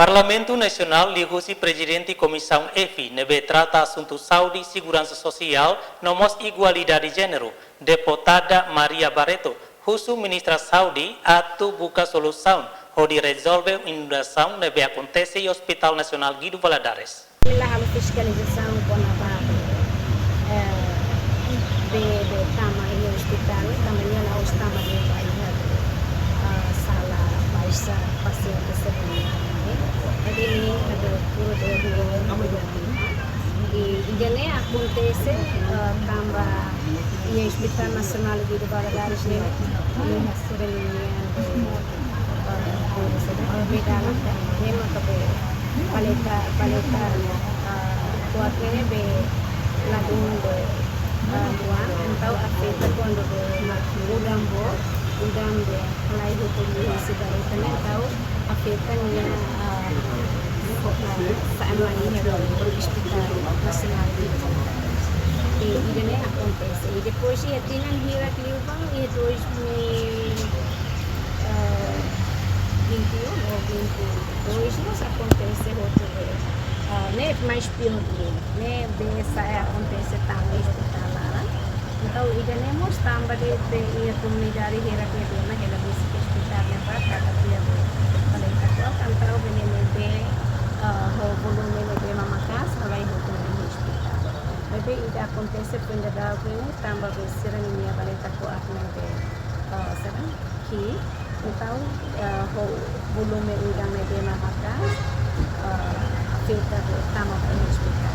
Parlamento Nacional lihusi Presidente Comissão EFI nebe trata assunto saúde e segurança social nomos igualdade de gênero, deputada Maria Barreto, husu ministra saúde atu buka solução, onde resolve inundação nebe acontece em Hospital Nacional Guido Valadares. Pela fiscalização com a barra de tama em hospital, também lá os tama de bairro sala baixa paciente sebenarnya. Jadi ini ada pura dua e jane acontece tambah e Hospital Nacional Guido Valadares ne ini sebenarnya beda lah memang kebe paleta kuatnya be lagun de luar atau afeta quando udam de mulai hukum sebagai itu tahu afeta nya sama ini do Hospital Nacional e ini acontece e depois tinham hira cliubang e dois mil 21 ou 22 não acontece outro né mais pior né dessa acontece também hospitalar então iremos também de a comunidade hera que é na hera desse hospital né para cada dia para então cantar o veneno de o volume de mamakas vai outro hospital mas isso acontece quando dá o também de serania baleta com a de será que então o volume udang de mamakas afeta tama para o hospital